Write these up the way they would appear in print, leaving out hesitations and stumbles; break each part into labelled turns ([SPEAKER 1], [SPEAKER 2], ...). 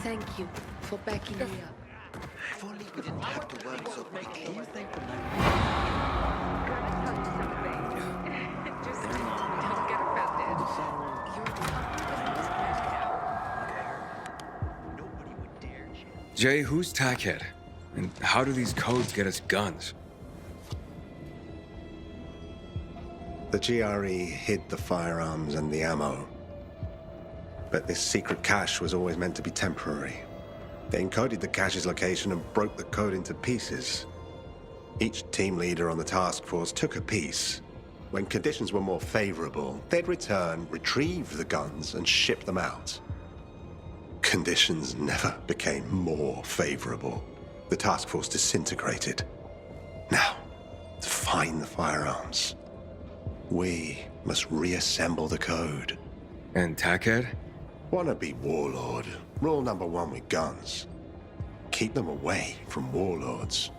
[SPEAKER 1] Thank you for backing me up.
[SPEAKER 2] If only we didn't have to work so quickly.
[SPEAKER 3] Just don't get offended.
[SPEAKER 2] Nobody would dare challenge.
[SPEAKER 4] Jay, who's Tackhead? And how do these codes get us guns?
[SPEAKER 5] The GRE hid the firearms and the ammo. But this secret cache was always meant to be temporary. They encoded the cache's location and broke the code into pieces. Each team leader on the task force took a piece. When conditions were more favorable, they'd return, retrieve the guns, and ship them out. Conditions never became more favorable. The task force disintegrated. Now, to find the firearms, we must reassemble the code.
[SPEAKER 4] And Tackhead?
[SPEAKER 5] Wannabe warlord. Rule number one with guns. Keep them away from warlords.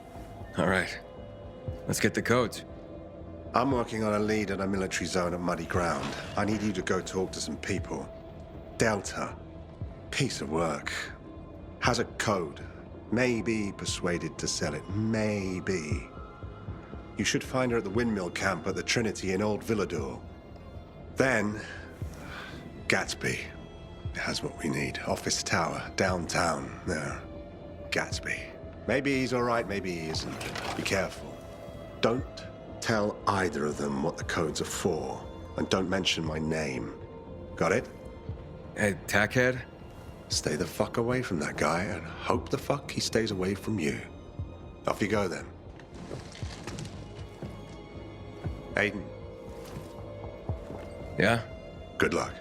[SPEAKER 4] All right. Let's get the codes.
[SPEAKER 5] I'm working on a lead in a military zone at Muddy Ground. I need you to go talk to some people. Delta. Piece of work. Has a code. Maybe persuaded to sell it. Maybe. You should find her at the windmill camp at the Trinity in Old Villedor. Then, Gatsby. Has what we need. Office tower, downtown, there. Gatsby. Maybe he's all right, maybe he isn't. Be careful. Don't tell either of them what the codes are for, and don't mention my name. Got it?
[SPEAKER 4] Hey, Tackhead?
[SPEAKER 5] Stay the fuck away from that guy, and hope the fuck he stays away from you. Off you go, then. Aiden.
[SPEAKER 4] Yeah?
[SPEAKER 5] Good luck.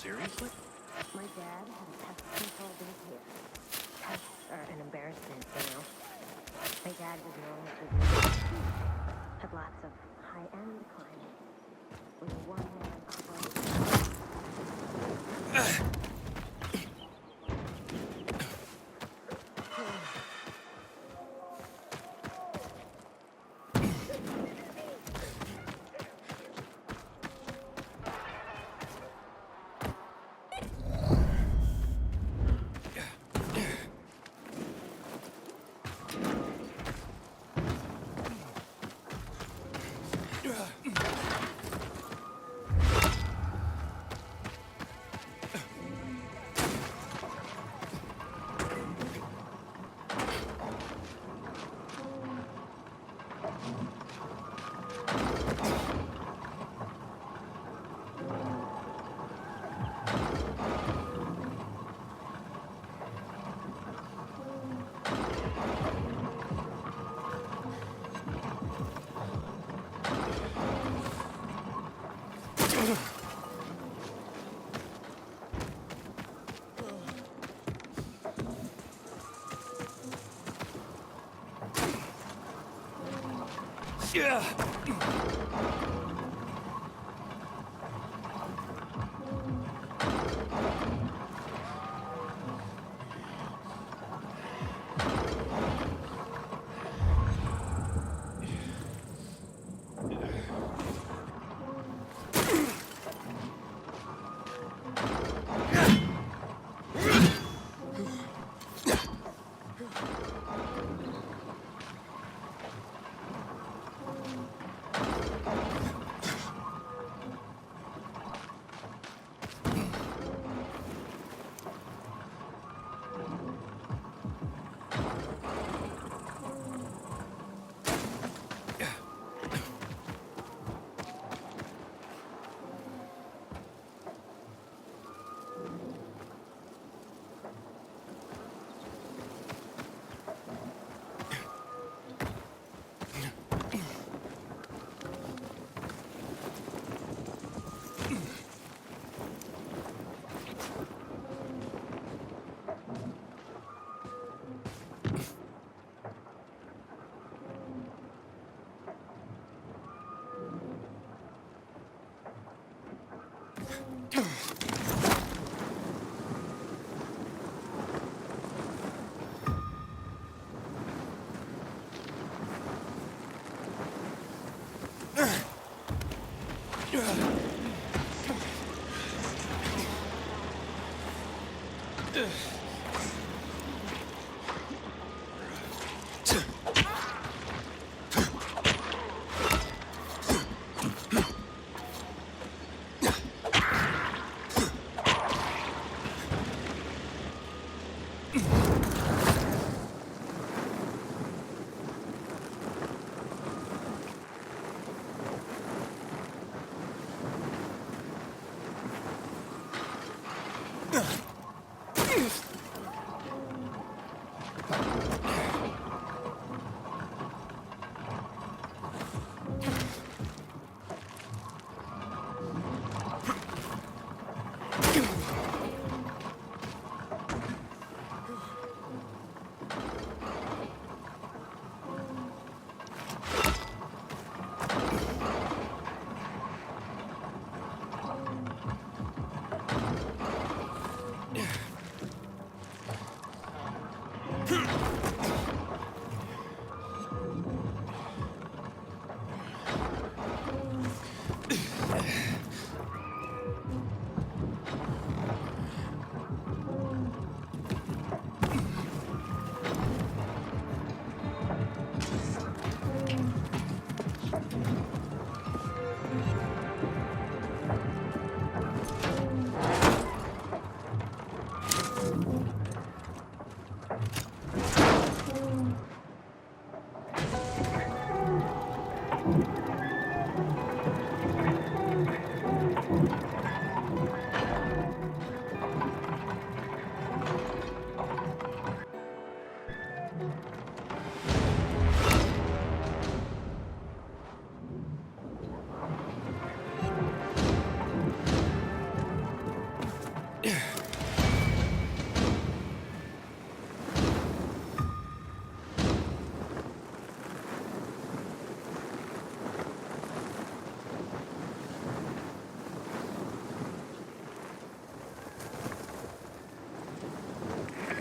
[SPEAKER 2] Seriously?
[SPEAKER 6] My dad had a pest control business. Pests are an embarrassment, you know. My dad was known to had lots of high-end clients. Was a one-man operation.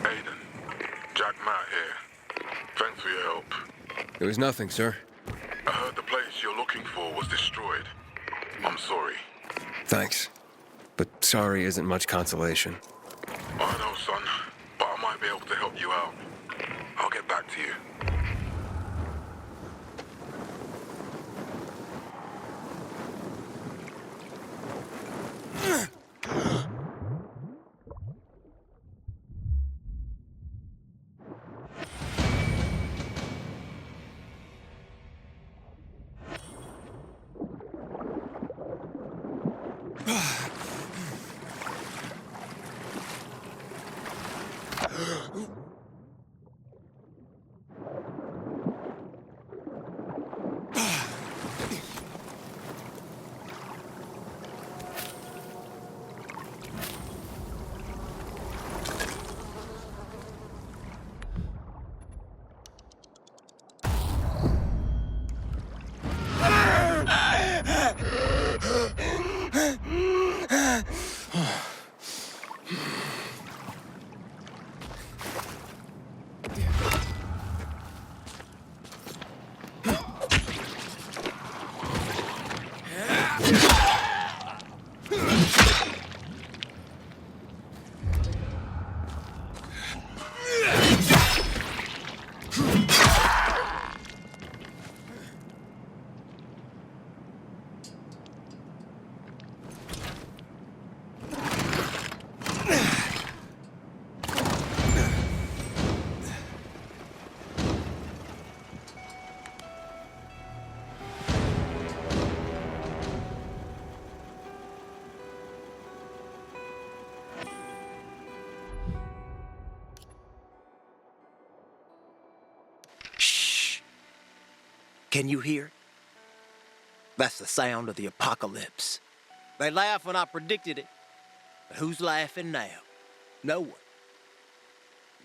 [SPEAKER 7] Aiden, Jack Matt here. Thanks for your help.
[SPEAKER 4] There was nothing, sir.
[SPEAKER 7] I heard the place you're looking for was destroyed. I'm sorry.
[SPEAKER 4] Thanks. But sorry isn't much consolation.
[SPEAKER 7] I know, son, but I might be able to help you out. I'll get back to you.
[SPEAKER 2] Can you hear it? That's the sound of the apocalypse. They laughed when I predicted it. But who's laughing now? No one.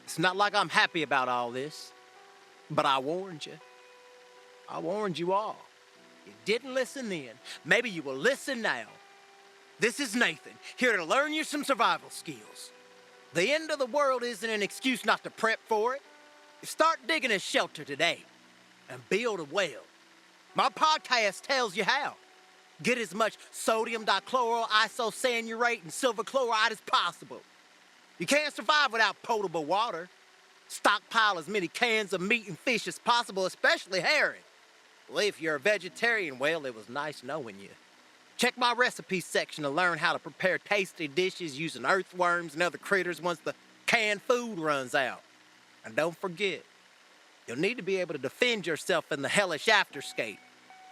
[SPEAKER 2] It's not like I'm happy about all this, but I warned you. I warned you all. You didn't listen then. Maybe you will listen now. This is Nathan, here to learn you some survival skills. The end of the world isn't an excuse not to prep for it. Start digging a shelter today and build a well. My podcast tells you how. Get as much sodium dichloroisocyanurate and silver chloride as possible. You can't survive without potable water. Stockpile as many cans of meat and fish as possible, especially herring. Well, if you're a vegetarian, well, it was nice knowing you. Check my recipe section to learn how to prepare tasty dishes using earthworms and other critters once the canned food runs out. And don't forget, you'll need to be able to defend yourself in the hellish afterscape.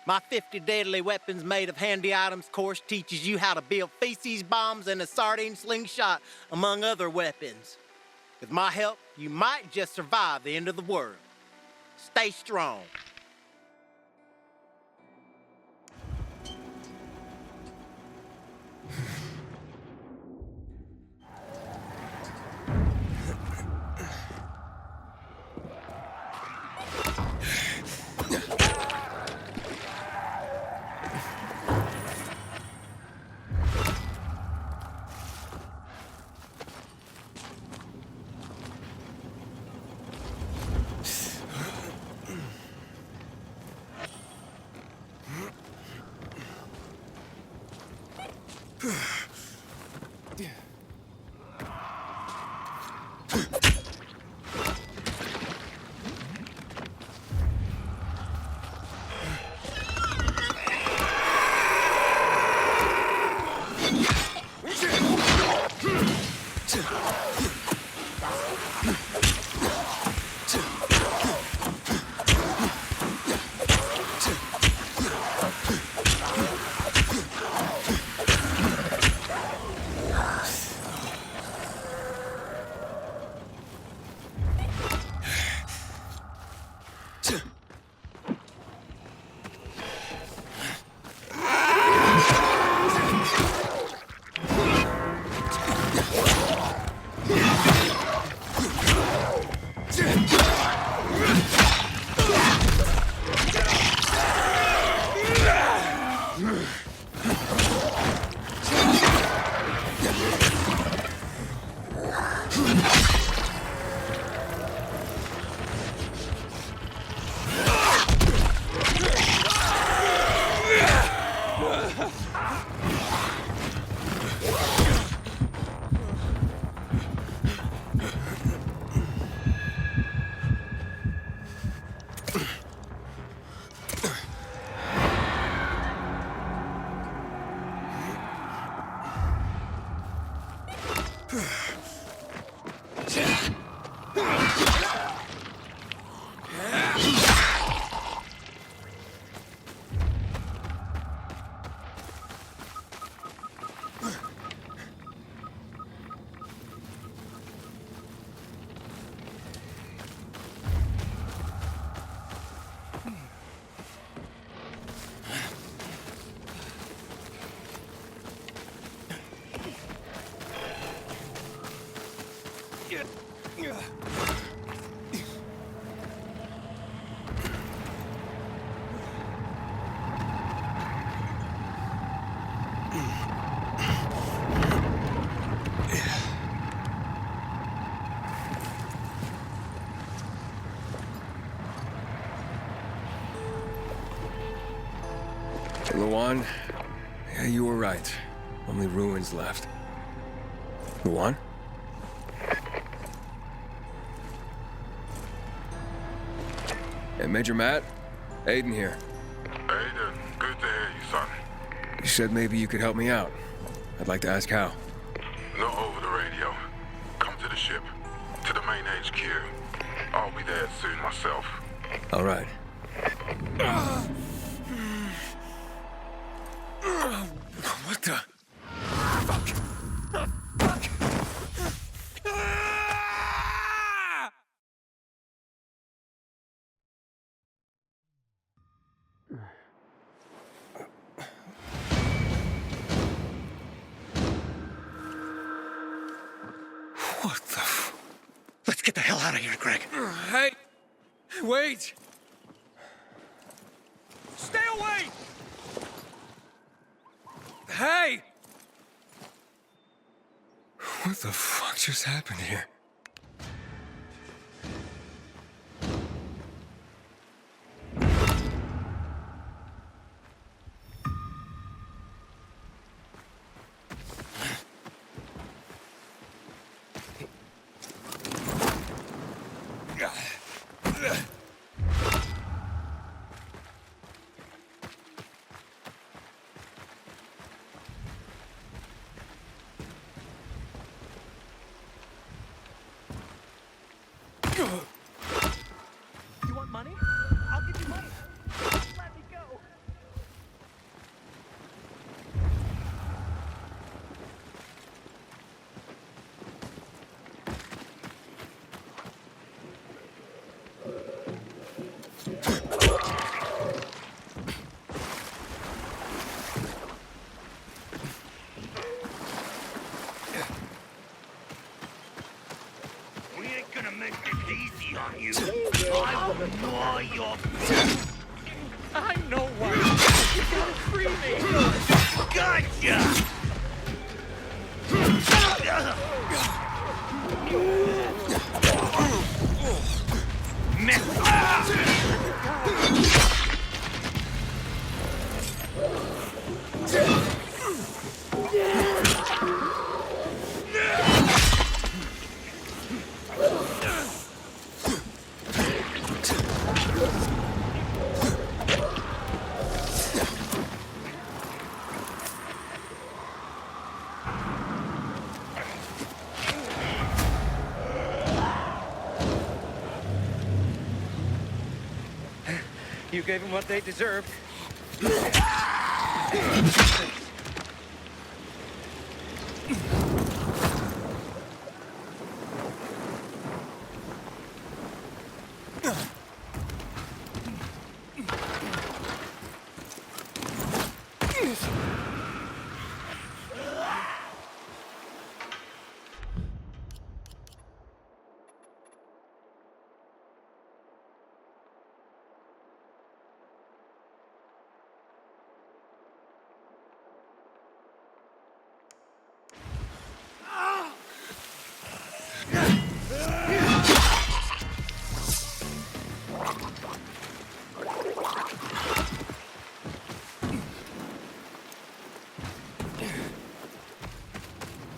[SPEAKER 2] My 50 deadly weapons made of handy items course teaches you how to build feces bombs and a sardine slingshot, among other weapons. With my help, you might just survive the end of the world. Stay strong.
[SPEAKER 4] Luan, yeah, you were right. Only ruins left. Luan? Hey, Major Matt. Aiden here.
[SPEAKER 7] Aiden, good to hear you, son.
[SPEAKER 4] You said maybe you could help me out. I'd like to ask how.
[SPEAKER 7] Not over the radio. Come to the ship. To the main HQ. I'll be there soon myself.
[SPEAKER 4] All right. What the? Fuck. Fuck. What the?
[SPEAKER 2] Let's get the hell out of here, Greg.
[SPEAKER 4] Hey! Wait! Stay away! Hey! What the fuck just happened here?
[SPEAKER 2] You want money? I'll give you money. Let me go.
[SPEAKER 8] We ain't gonna make this easy on you. I will gnaw your...
[SPEAKER 2] I know why. You gotta free me.
[SPEAKER 8] Gotcha!
[SPEAKER 2] You gave them what they deserved.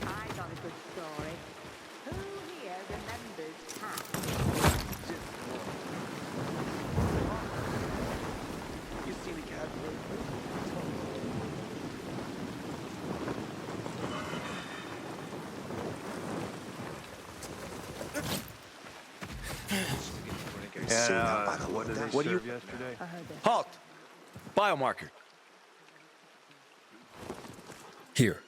[SPEAKER 6] I got a good story. Who here remembers Pat?
[SPEAKER 2] You see the cat?
[SPEAKER 9] What do you yesterday?
[SPEAKER 2] Halt! Biomarker.
[SPEAKER 4] Here.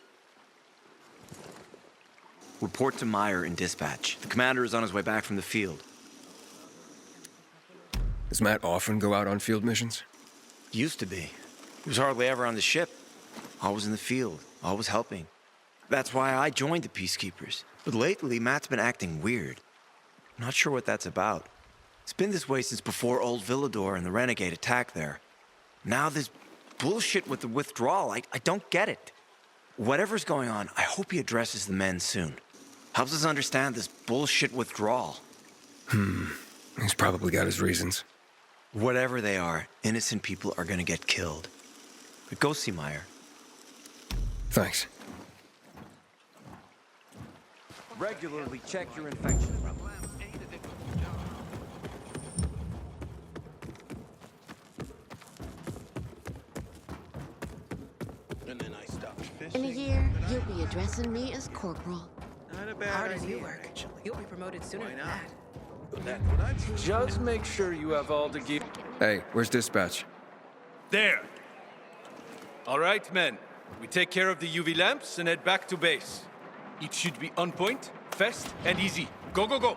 [SPEAKER 10] Report to Meyer in dispatch. The commander is on his way back from the field.
[SPEAKER 4] Does Matt often go out on field missions?
[SPEAKER 10] Used to be. He was hardly ever on the ship. Always in the field, always helping. That's why I joined the Peacekeepers. But lately, Matt's been acting weird. I'm not sure what that's about. It's been this way since before old Villedor and the Renegade attack there. Now this bullshit with the withdrawal, I don't get it. Whatever's going on, I hope he addresses the men soon. Helps us understand this bullshit withdrawal.
[SPEAKER 4] He's probably got his reasons.
[SPEAKER 10] Whatever they are, innocent people are gonna get killed. But go see Meyer.
[SPEAKER 4] Thanks.
[SPEAKER 10] Regularly check your infection levels.
[SPEAKER 1] In a year, you'll be addressing me as Corporal.
[SPEAKER 3] How does you work? You'll be promoted sooner than that.
[SPEAKER 9] Just make sure you have all the gear.
[SPEAKER 4] Hey, where's dispatch?
[SPEAKER 9] There! Alright, men. We take care of the UV lamps and head back to base. It should be on point, fast, and easy. Go, go, go!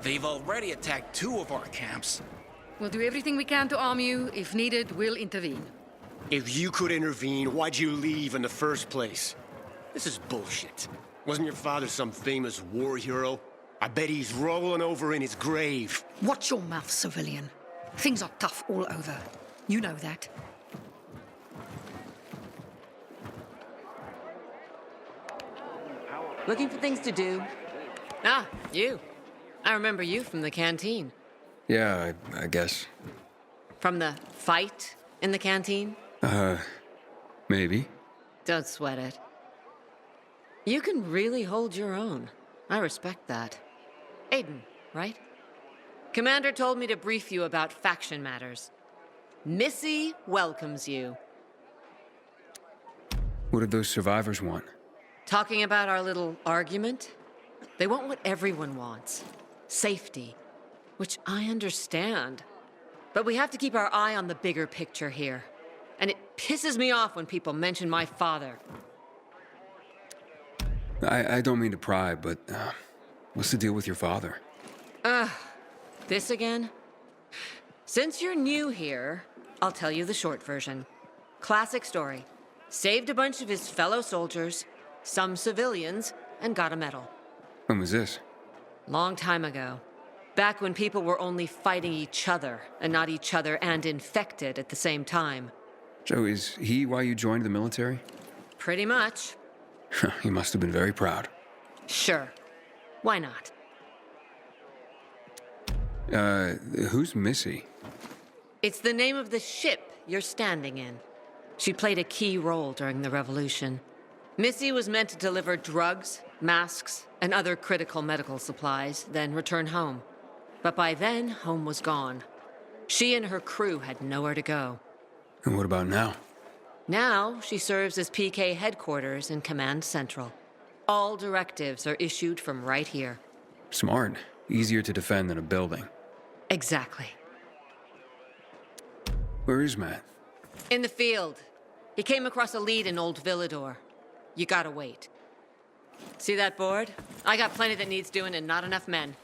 [SPEAKER 11] They've already attacked 2 of our camps.
[SPEAKER 3] We'll do everything we can to arm you. If needed, we'll intervene.
[SPEAKER 2] If you could intervene, why'd you leave in the first place? This is bullshit. Wasn't your father some famous war hero? I bet he's rolling over in his grave.
[SPEAKER 3] Watch your mouth, civilian. Things are tough all over. You know that.
[SPEAKER 1] Looking for things to do? Ah, you. I remember you from the canteen.
[SPEAKER 4] Yeah, I guess.
[SPEAKER 1] From the fight in the canteen?
[SPEAKER 4] Maybe.
[SPEAKER 1] Don't sweat it. You can really hold your own. I respect that. Aiden, right? Commander told me to brief you about faction matters. Missy welcomes you.
[SPEAKER 4] What did those survivors want?
[SPEAKER 1] Talking about our little argument? They want what everyone wants. Safety. Which I understand. But we have to keep our eye on the bigger picture here. And it pisses me off when people mention my father.
[SPEAKER 4] I don't mean to pry, but what's the deal with your father?
[SPEAKER 1] This again? Since you're new here, I'll tell you the short version. Classic story. Saved a bunch of his fellow soldiers, some civilians, and got a medal.
[SPEAKER 4] When was this?
[SPEAKER 1] Long time ago. Back when people were only fighting each other, and not each other and infected at the same time.
[SPEAKER 4] So is he why you joined the military?
[SPEAKER 1] Pretty much.
[SPEAKER 4] He must have been very proud.
[SPEAKER 1] Sure. Why not?
[SPEAKER 4] Who's Missy?
[SPEAKER 1] It's the name of the ship you're standing in. She played a key role during the revolution. Missy was meant to deliver drugs, masks, and other critical medical supplies, then return home. But by then, home was gone. She and her crew had nowhere to go.
[SPEAKER 4] And what about now?
[SPEAKER 1] Now, she serves as PK headquarters in Command Central. All directives are issued from right here.
[SPEAKER 4] Smart. Easier to defend than a building.
[SPEAKER 1] Exactly.
[SPEAKER 4] Where is Matt?
[SPEAKER 1] In the field. He came across a lead in Old Villedor. You gotta wait. See that board? I got plenty that needs doing and not enough men.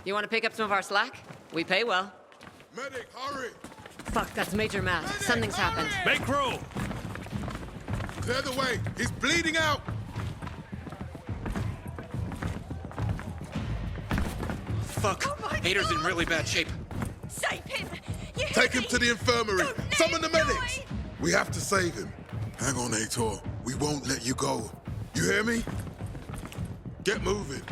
[SPEAKER 1] You want to pick up some of our slack? We pay well.
[SPEAKER 7] Medic, hurry!
[SPEAKER 1] Fuck, that's Major Matt.
[SPEAKER 7] Medic,
[SPEAKER 1] Something's
[SPEAKER 7] hurry!
[SPEAKER 1] happened.
[SPEAKER 9] Make room!
[SPEAKER 7] Clear the way! He's bleeding out!
[SPEAKER 11] Fuck! Hader's in really bad shape.
[SPEAKER 12] Save him! You
[SPEAKER 7] Take him to the infirmary!
[SPEAKER 12] Don't
[SPEAKER 7] Summon the
[SPEAKER 12] let him
[SPEAKER 7] medics!
[SPEAKER 12] die!
[SPEAKER 7] We have to save him. Hang on, Aitor. We won't let you go. You hear me? Get moving.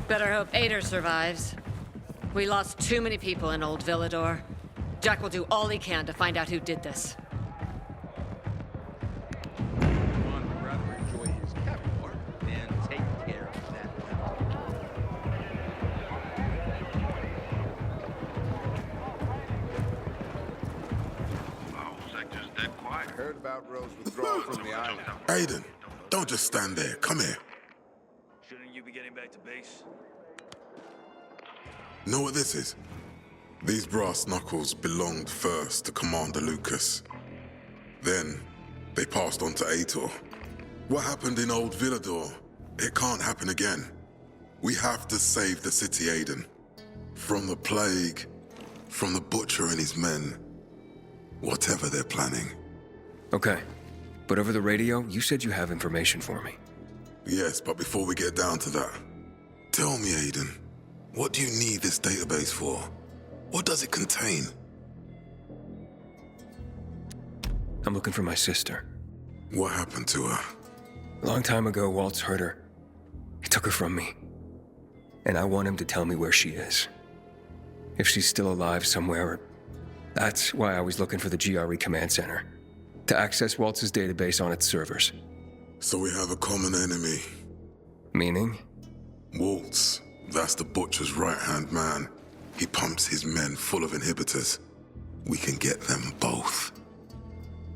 [SPEAKER 1] Better hope Ader survives. We lost too many people in Old Villedor. Jack will do all he can to find out who did this.
[SPEAKER 10] One would rather enjoy his caviar than take care of that.
[SPEAKER 7] Sector's dead quiet.
[SPEAKER 13] Heard about Rose withdrawal from the island.
[SPEAKER 7] Aiden, don't just stand there. Come here.
[SPEAKER 8] Shouldn't you be getting back to base?
[SPEAKER 7] Know what this is? These brass knuckles belonged first to Commander Lucas. Then, they passed on to Aitor. What happened in Old Villedor, it can't happen again. We have to save the city, Aiden. From the plague, from the Butcher and his men. Whatever they're planning.
[SPEAKER 4] Okay. But over the radio, you said you have information for me.
[SPEAKER 7] Yes, but before we get down to that, tell me, Aiden, what do you need this database for? What does it contain?
[SPEAKER 4] I'm looking for my sister.
[SPEAKER 7] What happened to her?
[SPEAKER 4] A long time ago, Waltz hurt her. He took her from me. And I want him to tell me where she is. If she's still alive somewhere. That's why I was looking for the GRE command center. To access Waltz's database on its servers.
[SPEAKER 7] So we have a common enemy.
[SPEAKER 4] Meaning?
[SPEAKER 7] Waltz. That's the Butcher's right-hand man. He pumps his men full of inhibitors. We can get them both.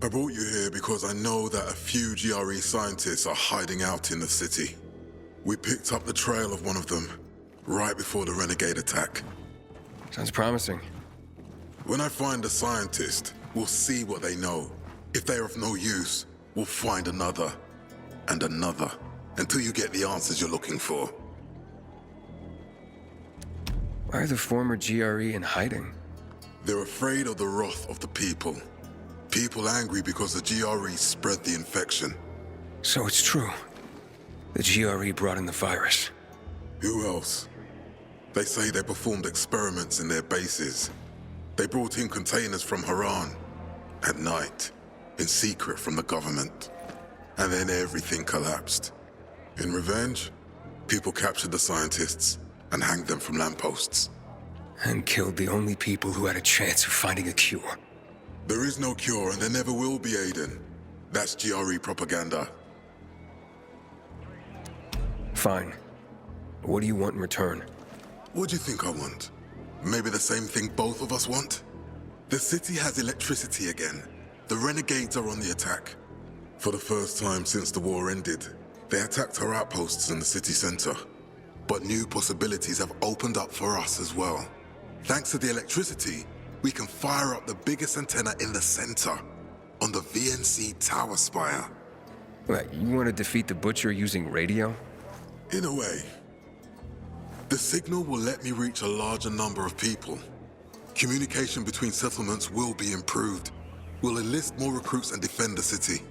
[SPEAKER 7] I brought you here because I know that a few GRE scientists are hiding out in the city. We picked up the trail of one of them right before the renegade attack.
[SPEAKER 4] Sounds promising.
[SPEAKER 7] When I find a scientist, we'll see what they know. If they're of no use, we'll find another and another until you get the answers you're looking for.
[SPEAKER 4] Why are the former GRE in hiding?
[SPEAKER 7] They're afraid of the wrath of the people. People angry because the GRE spread the infection.
[SPEAKER 4] So it's true. The GRE brought in the virus.
[SPEAKER 7] Who else? They say they performed experiments in their bases. They brought in containers from Haran at night, in secret from the government. And then everything collapsed. In revenge, people captured the scientists and hanged them from lampposts.
[SPEAKER 4] And killed the only people who had a chance of finding a cure.
[SPEAKER 7] There is no cure and there never will be, Aiden. That's GRE propaganda.
[SPEAKER 4] Fine. What do you want in return?
[SPEAKER 7] What do you think I want? Maybe the same thing both of us want? The city has electricity again. The renegades are on the attack. For the first time since the war ended, they attacked our outposts in the city center. But new possibilities have opened up for us as well. Thanks to the electricity, we can fire up the biggest antenna in the center, on the VNC tower spire.
[SPEAKER 4] What, you want to defeat the Butcher using radio?
[SPEAKER 7] In a way. The signal will let me reach a larger number of people. Communication between settlements will be improved. We'll enlist more recruits and defend the city.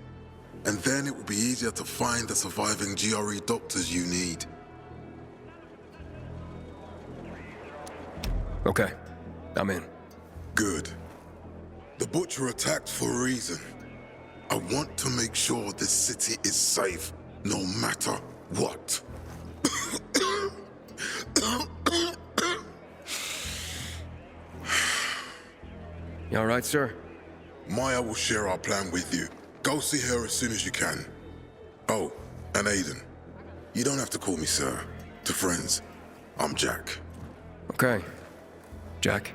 [SPEAKER 7] And then it will be easier to find the surviving GRE doctors you need.
[SPEAKER 4] Okay, I'm in.
[SPEAKER 7] Good. The Butcher attacked for a reason. I want to make sure this city is safe, no matter what.
[SPEAKER 4] You all right, sir?
[SPEAKER 7] Maya will share our plan with you. Go see her as soon as you can. Oh, and Aiden. You don't have to call me sir. To friends, I'm Jack.
[SPEAKER 4] Okay. Jack?